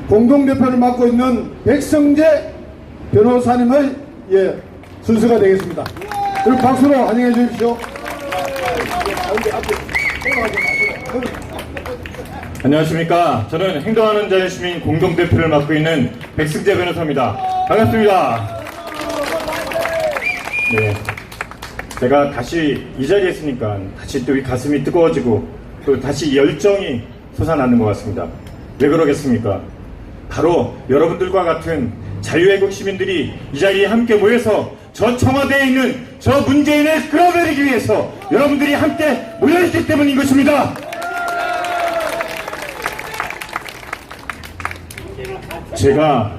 공동대표를 맡고 있는 백성재 변호사님의 순서가 되겠습니다. 여러분 박수로 환영해 주십시오. 안녕하십니까. 저는 행동하는 자유시민 공동대표를 맡고 있는 백승재 변호사입니다. 반갑습니다. 네, 제가 다시 이 자리에 있으니까 다시 또 이 가슴이 뜨거워지고 또 다시 열정이 솟아나는 것 같습니다. 왜 그러겠습니까? 바로 여러분들과 같은 자유애국 시민들이 이 자리에 함께 모여서 저 청와대에 있는 저 문재인을 끌어내리기 위해서 여러분들이 함께 모여있기 때문인 것입니다. 제가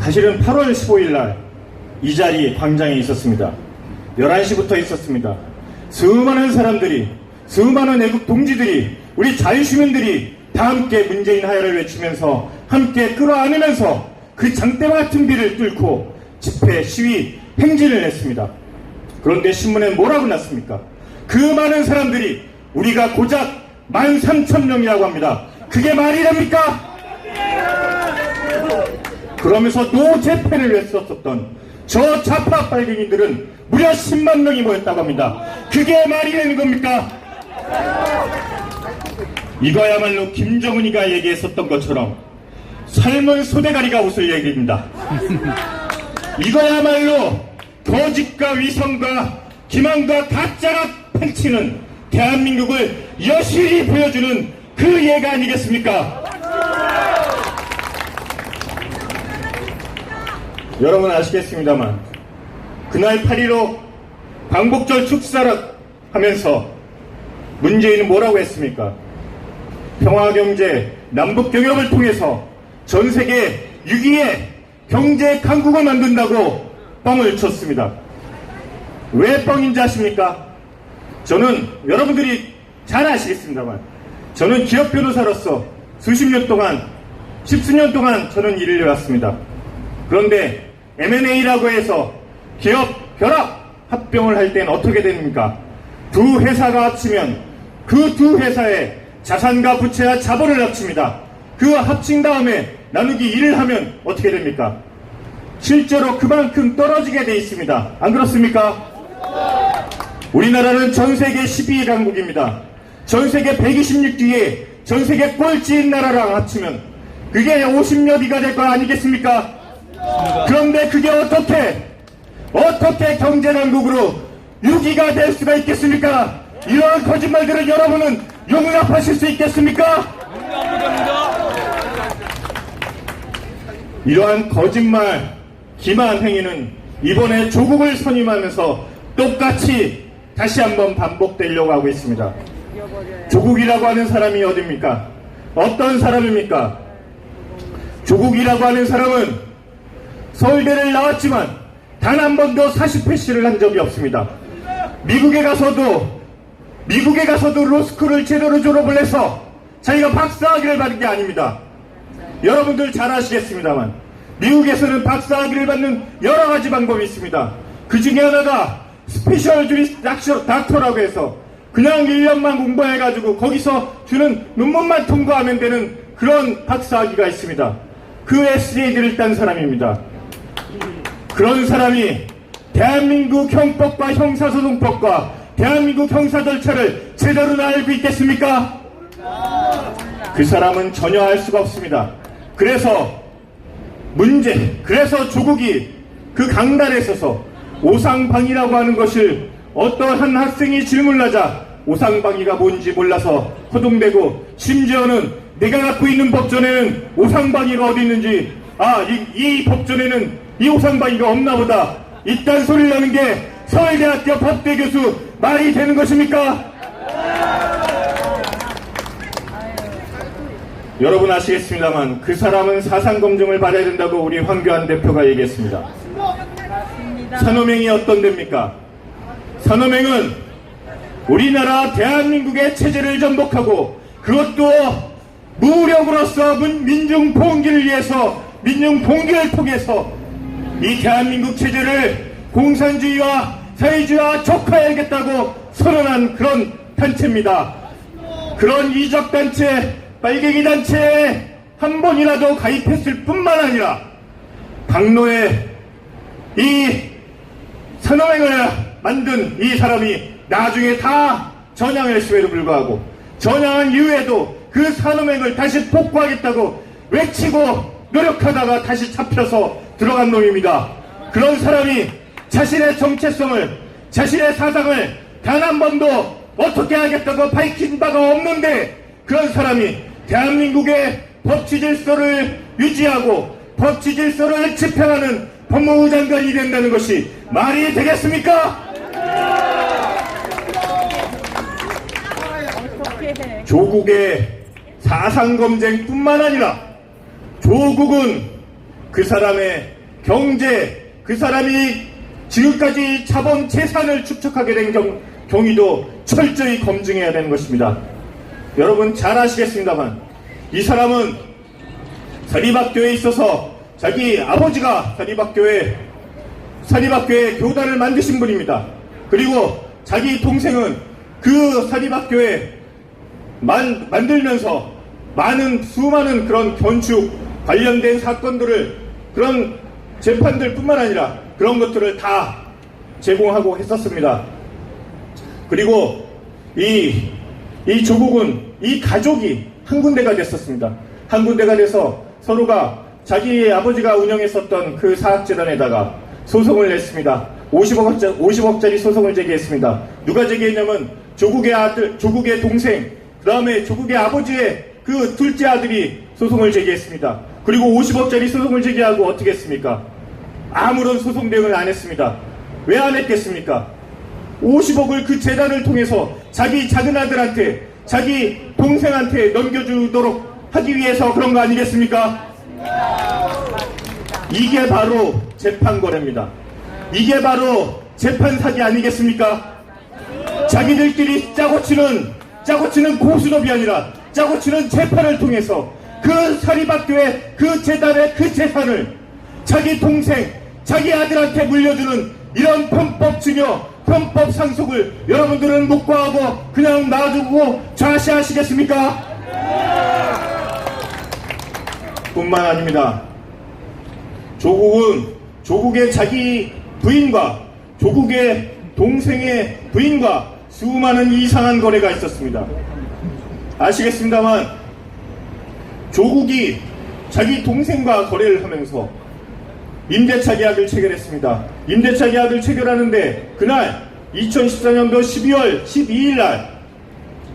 사실은 8월 15일 날 이 자리 광장에 있었습니다. 11시부터 있었습니다. 수많은 사람들이, 수많은 애국 동지들이, 우리 자유시민들이 다 함께 문재인 하야를 외치면서 함께 끌어안으면서 그 장대와 같은 비를 뚫고 집회, 시위, 행진을 했습니다. 그런데 신문에 뭐라고 났습니까? 그 많은 사람들이 우리가 고작 13,000명이라고 합니다. 그게 말이 됩니까? 그러면서 노재패를 외쳤었던 저 좌파 빨갱이들은 무려 10만 명이 모였다고 합니다. 그게 말이 되는 겁니까? 이거야말로 김정은이가 얘기했었던 것처럼 삶은 소대가리가 웃을 얘기입니다. 이거야말로 거짓과 위선과 기만과 가짜가 펼치는 대한민국을 여실히 보여주는 그 예가 아니겠습니까? 여러분 아시겠습니다만 그날 8.15 광복절 축사를 하면서 문재인은 뭐라고 했습니까? 평화경제, 남북경협을 통해서 전세계 6위의 경제 강국을 만든다고 뻥을 쳤습니다. 왜 뻥인지 아십니까? 저는 여러분들이 잘 아시겠습니다만 저는 기업 변호사로서 수십 년 동안, 십수년 동안 저는 일을 해왔습니다. 그런데 M&A라고 해서 기업 결합 합병을 할 때는 어떻게 됩니까? 두 회사가 합치면 그 두 회사의 자산과 부채와 자본을 합칩니다. 그 합친 다음에 나누기 1을 하면 어떻게 됩니까? 실제로 그만큼 떨어지게 돼 있습니다. 안 그렇습니까? 우리나라는 전세계 12위 강국입니다. 전세계 126위에 전세계 꼴찌인 나라랑 합치면 그게 50여위가 될 거 아니겠습니까? 그런데 그게 어떻게 경제난국으로 6위가 될 수가 있겠습니까? 이러한 거짓말들을 여러분은 용납하실 수 있겠습니까? 이러한 거짓말, 기만 행위는 이번에 조국을 선임하면서 똑같이 다시 한번 반복되려고 하고 있습니다. 조국이라고 하는 사람이 어딥니까? 어떤 사람입니까? 조국이라고 하는 사람은 서울대를 나왔지만 단 한 번도 사시패시를 한 적이 없습니다. 미국에 가서도 로스쿨을 제대로 졸업을 해서 자기가 박사학위를 받은 게 아닙니다. 여러분들 잘 아시겠습니다만 미국에서는 박사학위를 받는 여러 가지 방법이 있습니다. 그 중에 하나가 스페셜 주리스 닥터라고 해서 그냥 1년만 공부해가지고 거기서 주는 논문만 통과하면 되는 그런 박사학위가 있습니다. 그 SJD를 딴 사람입니다. 그런 사람이 대한민국 형법과 형사소송법과 대한민국 형사 절차를 제대로 알고 있겠습니까? 그 사람은 전혀 알 수가 없습니다. 그래서 조국이 그 강단에 서서 오상방위라고 하는 것을 어떠한 학생이 질문하자 오상방위가 뭔지 몰라서 호동되고 심지어는 내가 갖고 있는 법전에는 오상방위가 어디 있는지 이 법전에는 이 오상방위가 없나 보다 이딴 소리를 하는 게 서울대학교 법대 교수 말이 되는 것입니까? 여러분 아시겠습니다만 그 사람은 사상검증을 받아야 된다고 우리 황교안 대표가 얘기했습니다. 산호맹이 어떤 데입니까? 산호맹은 우리나라 대한민국의 체제를 전복하고 그것도 무력으로서 민중봉기를 위해서 민중봉기를 통해서 이 대한민국 체제를 공산주의와 사회주의와 족화해야겠다고 선언한 그런 단체입니다. 그런 이적단체 빨갱이 단체에 한 번이라도 가입했을 뿐만 아니라 강로에 이 산업행을 만든 이 사람이 나중에 다 전향했음에도 불구하고 전향한 이후에도 그 산업행을 다시 복구하겠다고 외치고 노력하다가 다시 잡혀서 들어간 놈입니다. 그런 사람이 자신의 정체성을, 자신의 사상을 단 한 번도 어떻게 하겠다고 밝힌 바가 없는데, 그런 사람이 대한민국의 법치 질서를 유지하고 법치 질서를 집행하는 법무부 장관이 된다는 것이 말이 되겠습니까? 조국의 사상검증뿐만 아니라 조국은 그 사람의 경제, 그 사람이 지금까지 자본 재산을 축적하게 된 경위도 철저히 검증해야 되는 것입니다. 여러분 잘 아시겠습니다만 이 사람은 사립학교에 있어서 자기 아버지가 사립학교에 교단을 만드신 분입니다. 그리고 자기 동생은 그 사립학교에 만들면서 수많은 그런 건축 관련된 사건들을, 그런 재판들 뿐만 아니라 그런 것들을 다 제공하고 했었습니다. 그리고 이 조국은 이 가족이 한 군데가 됐었습니다. 한 군데가 돼서 서로가 자기 아버지가 운영했었던 그 사학재단에다가 소송을 냈습니다. 50억짜리 소송을 제기했습니다. 누가 제기했냐면 조국의 아들, 조국의 동생, 그 다음에 조국의 아버지의 그 둘째 아들이 소송을 제기했습니다. 그리고 50억짜리 소송을 제기하고 어떻게 했습니까? 아무런 소송 대응을 안 했습니다. 왜 안 했겠습니까? 50억을 그 재단을 통해서 자기 작은 아들한테, 자기 동생한테 넘겨주도록 하기 위해서 그런 거 아니겠습니까? 이게 바로 재판 거래입니다. 이게 바로 재판 사기 아니겠습니까? 자기들끼리 짜고 치는 고스톱이 아니라 짜고 치는 재판을 통해서 그 사립학교의 그 재단의 그 재산을 자기 동생, 자기 아들한테 물려주는 이런 편법 증여, 편법 상속을 여러분들은 묵과하고 그냥 놔두고 좌시하시겠습니까? 뿐만 아닙니다. 조국은 조국의 자기 부인과 조국의 동생의 부인과 수많은 이상한 거래가 있었습니다. 아시겠습니다만 조국이 자기 동생과 거래를 하면서 임대차 계약을 체결했습니다. 임대차 계약을 체결하는데 그날 2014년도 12월 12일 날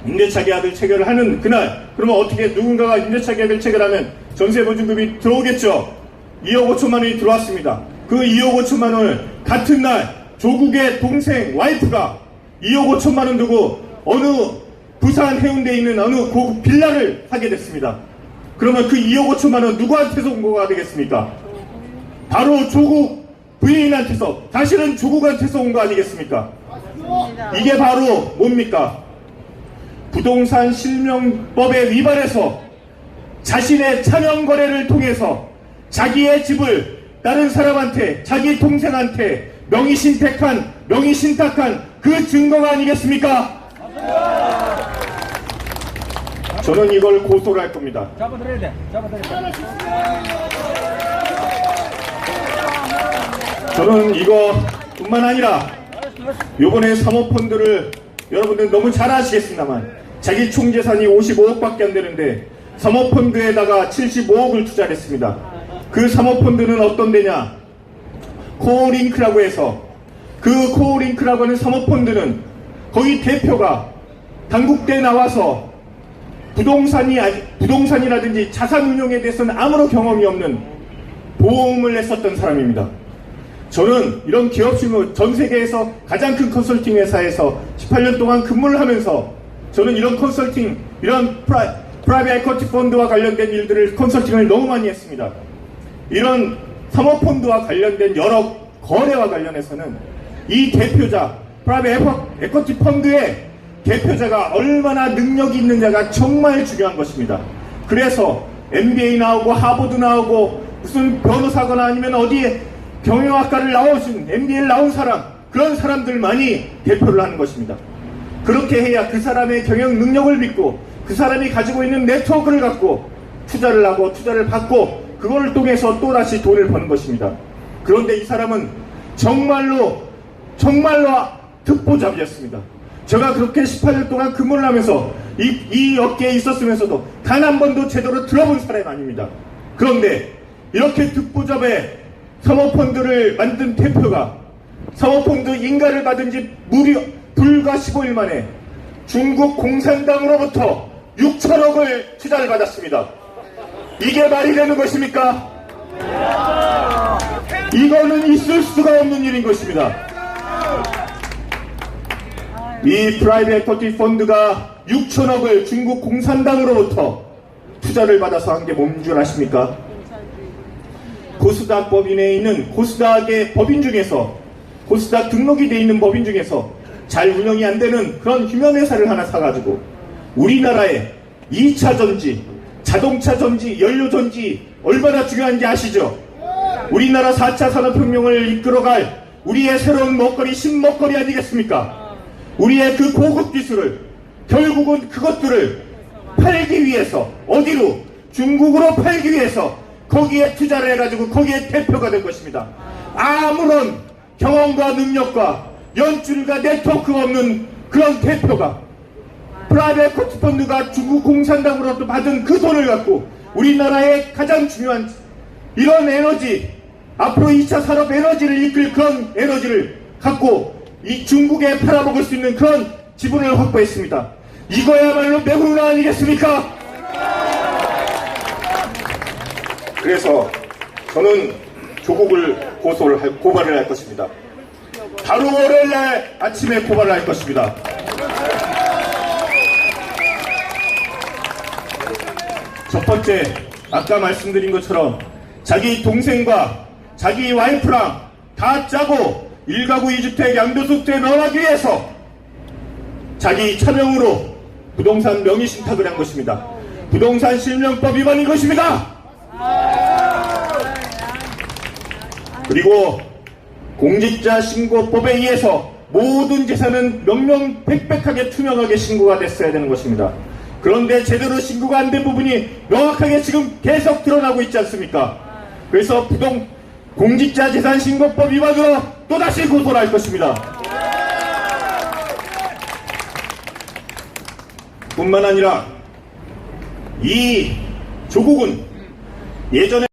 임대차 계약을 체결을 하는 그날, 그러면 어떻게 누군가가 임대차 계약을 체결하면 전세보증금이 들어오겠죠. 2억 5천만 원이 들어왔습니다. 그 2억 5천만 원을 같은 날 조국의 동생 와이프가 2억 5천만 원 두고 어느 부산 해운대에 있는 어느 고급 빌라를 사게 됐습니다. 그러면 그 2억 5천만 원 누구한테서 온 거가 되겠습니까? 바로 조국 부인한테서, 사실은 조국한테서 온 거 아니겠습니까? 이게 바로 뭡니까? 부동산 실명법에 위반해서 자신의 차명 거래를 통해서 자기의 집을 다른 사람한테, 자기 동생한테 명의 신탁한 그 증거가 아니겠습니까? 저는 이걸 고소를 할 겁니다. 잡아들여야 돼. 저는 이거뿐만 아니라 요번에 사모펀드를 여러분들 너무 잘 아시겠습니다만 자기 총재산이 55억밖에 안 되는데 사모펀드에다가 75억을 투자를 했습니다. 그 사모펀드는 어떤 데냐? 코어링크라고 해서, 그 코어링크라고 하는 사모펀드는 거기 대표가 당국대에 나와서 부동산이라든지 자산 운용에 대해서는 아무런 경험이 없는 보험을 했었던 사람입니다. 저는 이런 기업 실무, 전 세계에서 가장 큰 컨설팅 회사에서 18년 동안 근무를 하면서 저는 이런 컨설팅, 이런 프라이빗 에쿼티 펀드와 관련된 일들을 컨설팅을 너무 많이 했습니다. 이런 사모펀드와 관련된 여러 거래와 관련해서는 이 대표자, 프라이빗 에쿼티 펀드의 대표자가 얼마나 능력이 있느냐가 정말 중요한 것입니다. 그래서 MBA 나오고 하버드 나오고 무슨 변호사거나 아니면 어디에 경영학과를 나오신 MBA를 나온 사람, 그런 사람들만이 대표를 하는 것입니다. 그렇게 해야 그 사람의 경영 능력을 믿고 그 사람이 가지고 있는 네트워크를 갖고 투자를 하고 투자를 받고 그걸 통해서 또다시 돈을 버는 것입니다. 그런데 이 사람은 정말로 듣보잡이었습니다. 제가 그렇게 18년 동안 근무를 하면서 이 업계에 있었으면서도 단 한 번도 제대로 들어본 사람이 아닙니다. 그런데 이렇게 듣보잡의 사모펀드를 만든 대표가 사모펀드 인가를 받은 지 불과 15일 만에 중국 공산당으로부터 6천억을 투자를 받았습니다. 이게 말이 되는 것입니까? 이거는 있을 수가 없는 일인 것입니다. 이 프라이빗 에쿼티 펀드가 6천억을 중국 공산당으로부터 투자를 받아서 한 게 뭔 줄 아십니까? 코스닥 법인에 있는 코스닥의 법인 중에서 코스닥 등록이 돼 있는 법인 중에서 잘 운영이 안 되는 그런 휴면회사를 하나 사가지고 우리나라의 2차 전지, 자동차 전지, 연료 전지 얼마나 중요한지 아시죠? 우리나라 4차 산업혁명을 이끌어갈 우리의 새로운 먹거리, 신먹거리 아니겠습니까? 우리의 그 고급 기술을 결국은 그것들을 팔기 위해서 어디로? 중국으로 팔기 위해서 거기에 투자를 해가지고 거기에 대표가 될 것입니다. 아무런 경험과 능력과 연줄과 네트워크가 없는 그런 대표가 프라이빗 에쿼티 펀드가 중국 공산당으로부터 받은 그 돈을 갖고 우리나라의 가장 중요한 이런 에너지, 앞으로 2차 산업 에너지를 이끌 그런 에너지를 갖고 이 중국에 팔아먹을 수 있는 그런 지분을 확보했습니다. 이거야말로 매국노 아니겠습니까? 그래서 저는 조국을 고발을 할 것입니다. 바로 월요일날 아침에 고발을 할 것입니다. 첫 번째, 아까 말씀드린 것처럼 자기 동생과 자기 와이프랑 다 짜고 1가구 2주택 양도소득세 넣어가기 위해서 자기 차명으로 부동산 명의신탁을 한 것입니다. 부동산 실명법 위반인 것입니다. 그리고 공직자 신고법에 의해서 모든 재산은 명명백백하게 투명하게 신고가 됐어야 되는 것입니다. 그런데 제대로 신고가 안 된 부분이 명확하게 지금 계속 드러나고 있지 않습니까? 그래서 공직자 재산 신고법 위반으로 또다시 고소를 할 것입니다. 뿐만 아니라 이 조국은 예전에